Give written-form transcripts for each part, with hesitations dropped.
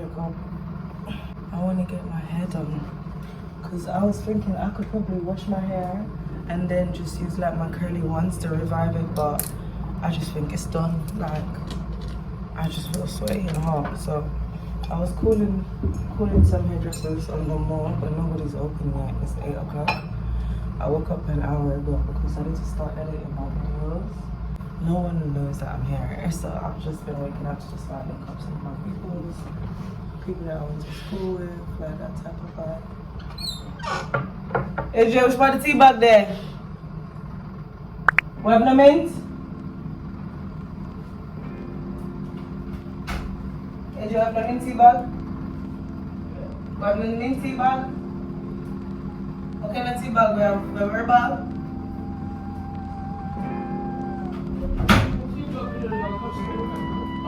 wake up. I want to get my hair done. Because I was thinking I could probably wash my hair and then just use like my curly ones to revive it. But I just think it's done. Like, I just feel sweaty and hot. So I was calling some hairdressers on the mall, but nobody's open yet. It's 8 o'clock. I woke up an hour ago because I need to start editing my videos. No one knows that I'm here, so I've just been waking up to just like link up some of my people that I went to school with, like that type of vibe. Hey Joe, what's about the tea bag there? What have no mint? Hey Joe, have no mint tea bag? What have no mint tea bag? What kind of tea bag we have? The verbal?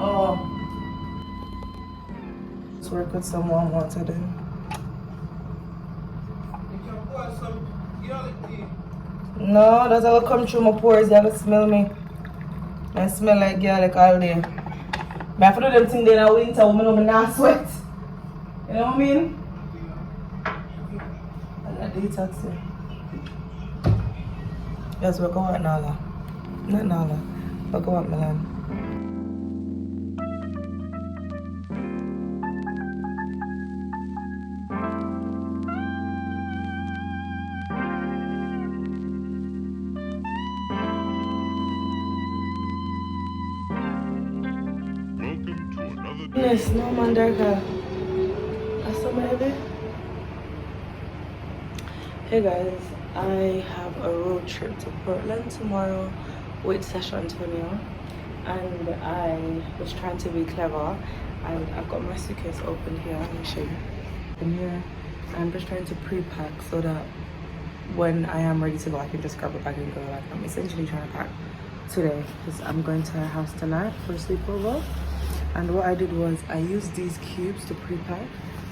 Oh. Let's work with some warm water then. You can pour some garlic tea. No, that's how it come through my pores. You have to smell me. I smell like garlic all day. I have to do them things in the winter when I'm not sweat. You know what I mean? I got detox here. Yes, we'll go out Nala. Not Nala. We'll go out Milan. Yes, no man darker. Hey guys, I have a road trip to Portland tomorrow with Sasha Antonio, and I was trying to be clever, and I've got my suitcase open here. Let me show you. In here, I'm just trying to pre-pack so that when I am ready to go, I can just grab a bag and go. Like, I'm essentially trying to pack today because I'm going to her house tonight for a sleepover. And what I did was I used these cubes to pre-pack.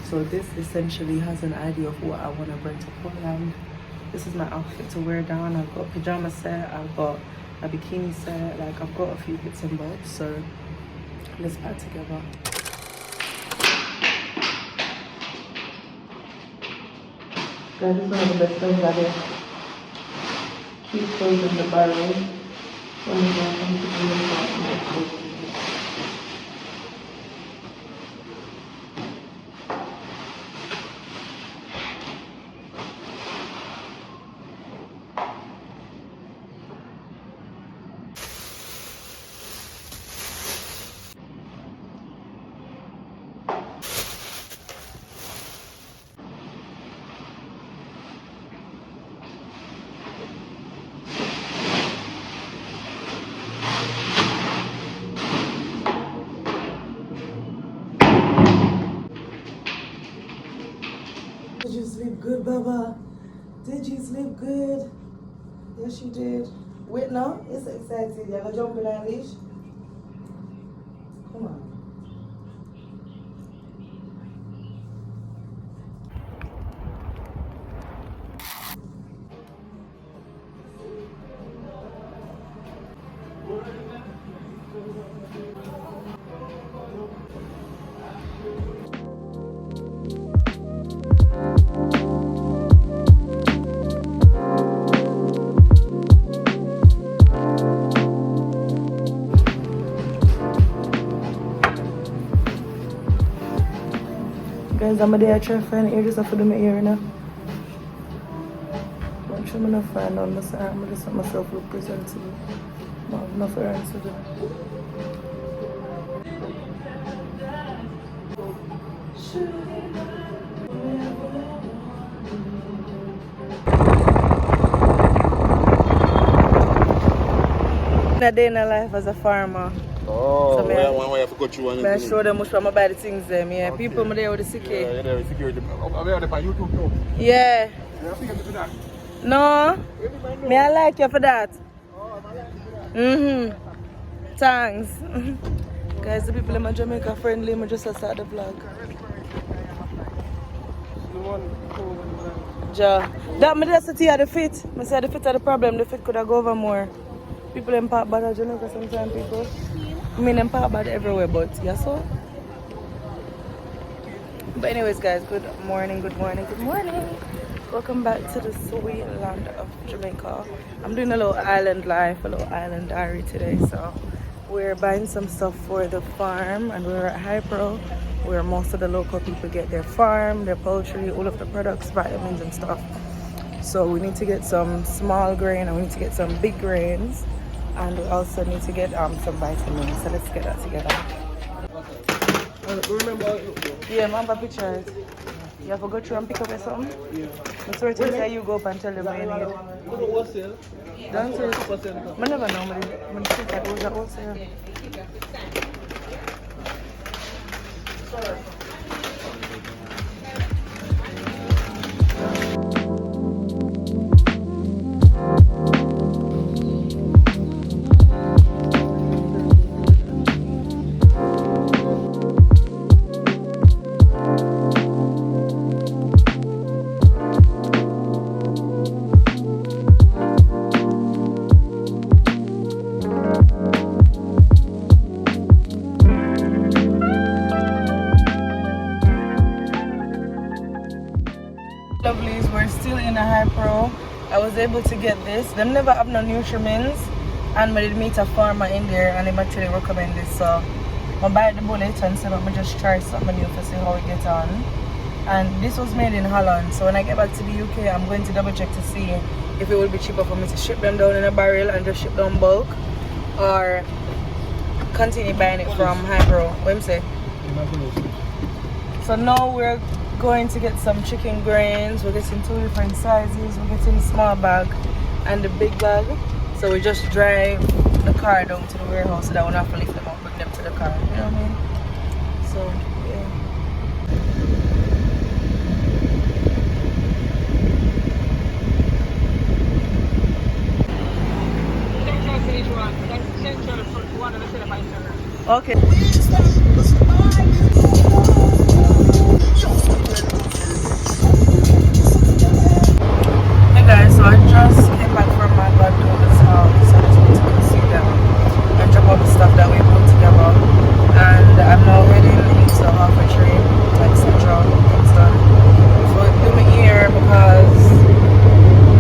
So this essentially has an idea of what I want to bring to Portland. This is my outfit to wear down. I've got a pajama set, I've got a bikini set, like I've got a few bits and bobs. So let's pack together. Guys, this is one of the best things I did. Keep clothes in the barrel. When you go into the room, Did you sleep good, Baba? Did you sleep good? Yes, you did. Wait, no? It's exciting. You're going to jump in that leash? Come on. Guys, I'm a day I try to find ear just for my ear now. I'm sure I'm not find on myself. I'm just let myself look presentable. I have enough errands to do. A day in a life as a farmer. Oh, so when we have to go through one. I show them which one I buy the things them. Yeah, okay. People there with the security. Yeah, there with security. Are they on YouTube too? Yeah. You have to get for that? No. Me I like you for that. Oh, I like you for that. Thanks. Guys, the people in my Jamaica friendly. I just start the vlog. Ja. That me just see the fit. I say the fit are the problem. The fit could have go over more. People in park bad at Jamaica sometimes, people. I mean, in park bad everywhere, but yeah, so. But anyways, guys, good morning, good morning, good morning. Welcome back to the sweet land of Jamaica. I'm doing a little island life, a little island diary today. So we're buying some stuff for the farm, and we're at Hypro, where most of the local people get their farm, their poultry, all of the products, vitamins and stuff. So we need to get some small grain and we need to get some big grains, and we also need to get some vitamins. So let's get that together. Remember? Yeah, remember pictures. You have to go through and pick up or something? Yeah. That's where it is that you go up and tell them what you need. Wholesale? Don't you? I never know. I'm think that was a wholesale. Lovelies, we're still in a Hypro. I was able to get this. Them never have no nutriments, and I did meet a farmer in there and they actually recommend this. So I buy the bullet and said I'm just try something new to see how it gets on. And this was made in Holland, so when I get back to the UK I'm going to double check to see if it will be cheaper for me to ship them down in a barrel and just ship down bulk, or continue buying it from Hypro. What you say? So now we're going to get some chicken grains. We're getting 2 different sizes. We're getting small bag and the big bag. So we just drive the car down to the warehouse so that we don't have to lift them up, bring them to the car. You know what I mean? So yeah. Okay. Hey guys, so I just came back from my godmother's house. I just want to go see them and drop off the stuff that we put together. And I'm now heading into halfway tree, like Central, Kingston. So I do my ear because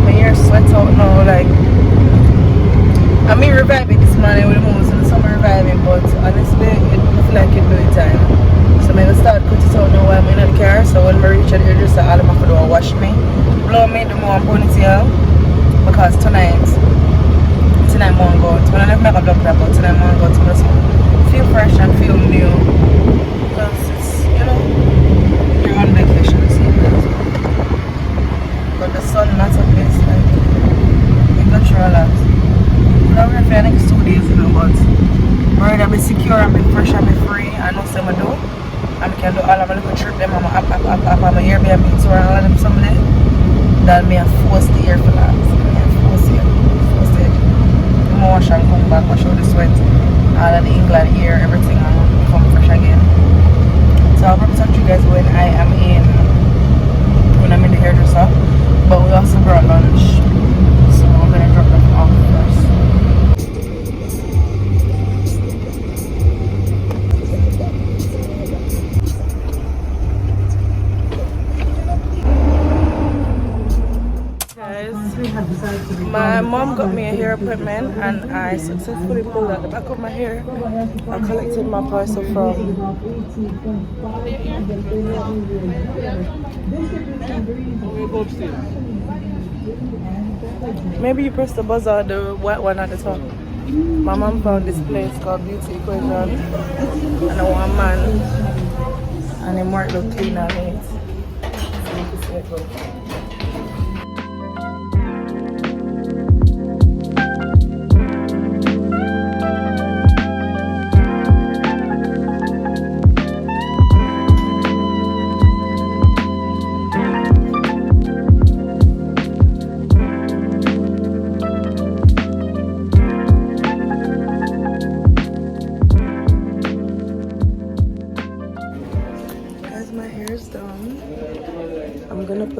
my ear sweats out now. Like, I mean reviving this morning with the moments in the summer reviving, but honestly, it doesn't feel like it do it time. So I'm going to start putting it out now while I'm in the car. So when I reach the hairdresser, all of my food will wash me. Blow me the more ponytail because tonight I'm going to go to, when I never make a doctor, but tonight I'm going to go to just feel fresh and feel new because it's, you know, you're on vacation, so but the sun not up this, like, you got to relax. I'm ready for the next 2 days, you know, but I'm ready to be secure and be fresh and be free. I know what I'm do, and I can do all of my little trip them on my app on my Airbnb tour and all of them someday. That may have forced the air for that. Force it. I'm gonna wash and come back, wash out the sweat, all of the England air, everything, and come fresh again. So I'll represent you guys when I'm in the hairdresser. But we also brought lunch, so I'm gonna drop them off first. My mom got me a hair appointment and I successfully pulled out the back of my hair. I collected my parcel from maybe you press the buzzer, the white one at the top. My mom found this place called Beauty Equation and I want a man and him work look clean and neat. So you can see it go.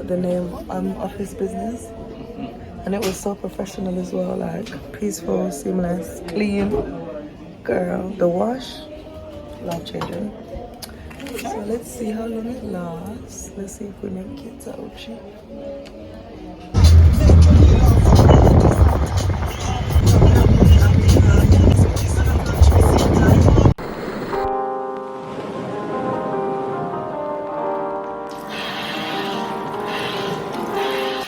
The name of his business, and it was so professional as well, like peaceful, seamless, clean. Girl, the wash, life changing. So let's see how long it lasts. Let's see if we make it to Ochi.